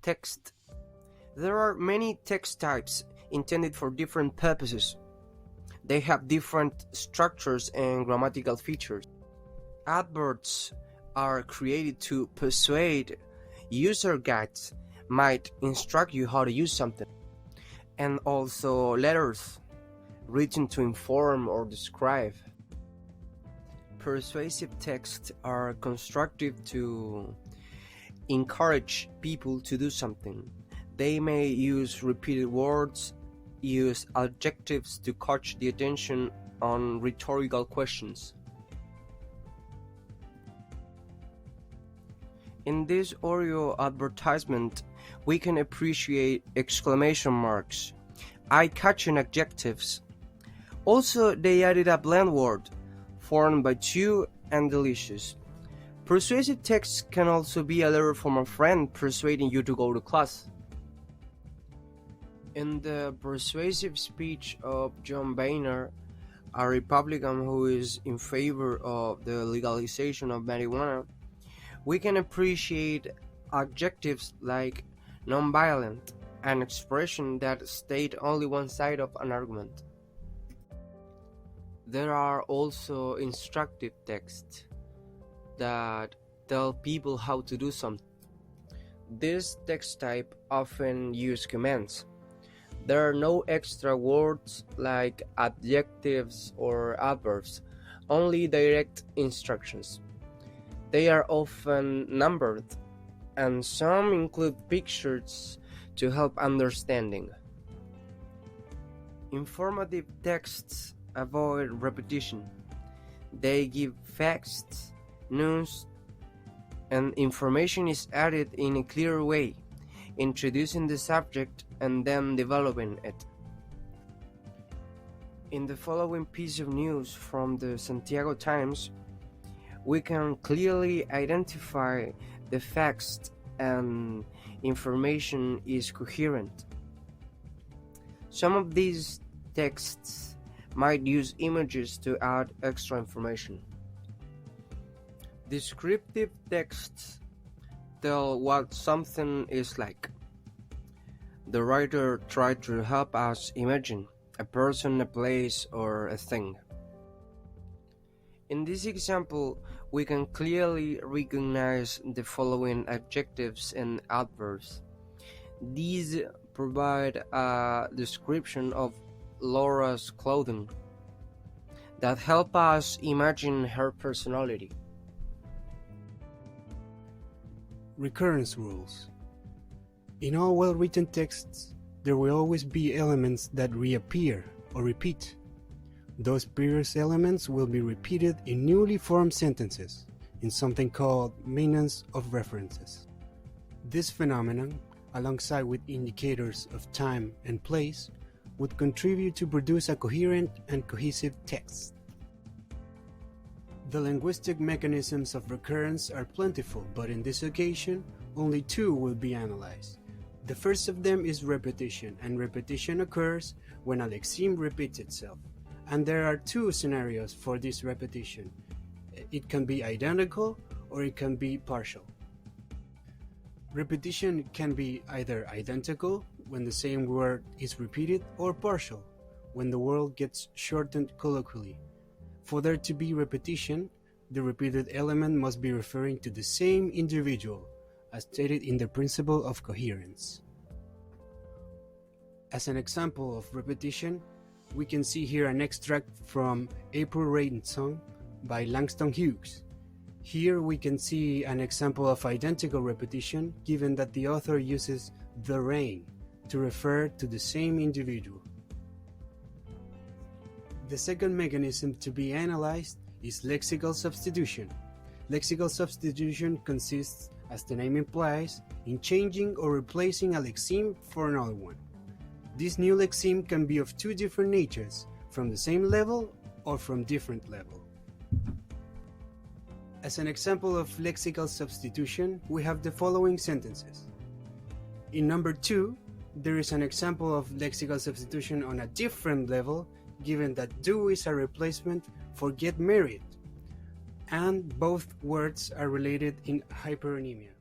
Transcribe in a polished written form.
text. There are many text types intended for different purposes. They have different structures and grammatical features. Adverts are created to persuade. User guides might instruct you how to use something. And also letters, written to inform or describe. Persuasive texts are constructive to encourage people to do something. They may use repeated words, use adjectives to catch the attention on rhetorical questions. In this Oreo advertisement, we can appreciate exclamation marks, eye-catching adjectives. Also, they added a blend word, formed by chew and delicious. Persuasive text can also be a letter from a friend persuading you to go to class. In the persuasive speech of John Boehner, a Republican who is in favor of the legalization of marijuana, we can appreciate adjectives like nonviolent, an expression that state only one side of an argument. There are also instructive texts that tell people how to do something. This text type often use commands. There are no extra words like adjectives or adverbs, only direct instructions. They are often numbered, and some include pictures to help understanding. Informative texts avoid repetition. They give facts, news, and information is added in a clear way, introducing the subject and then developing it. In the following piece of news from the Santiago Times, we can clearly identify the facts and information is coherent. Some of these texts might use images to add extra information. Descriptive texts tell what something is like. The writer tried to help us imagine a person, a place, or a thing. In this example, we can clearly recognize the following adjectives and adverbs. These provide a description of Laura's clothing that help us imagine her personality. Recurrence rules. In all well-written texts, there will always be elements that reappear or repeat. Those previous elements will be repeated in newly formed sentences, in something called maintenance of references. This phenomenon, alongside with indicators of time and place, would contribute to produce a coherent and cohesive text. The linguistic mechanisms of recurrence are plentiful, but in this occasion, only two will be analyzed. The first of them is repetition, and repetition occurs when a lexeme repeats itself. And there are two scenarios for this repetition. It can be identical or it can be partial. Repetition can be either identical, when the same word is repeated, or partial, when the word gets shortened colloquially. For there to be repetition, the repeated element must be referring to the same individual, as stated in the principle of coherence. As an example of repetition, we can see here an extract from April Rain Song by Langston Hughes. Here we can see an example of identical repetition, given that the author uses the rain to refer to the same individual. The second mechanism to be analyzed is lexical substitution. Lexical substitution consists, as the name implies, in changing or replacing a lexeme for another one. This new lexeme can be of two different natures, from the same level or from different level. As an example of lexical substitution, we have the following sentences. In number 2, there is an example of lexical substitution on a different level, given that do is a replacement for get married, and both words are related in hyperonymia.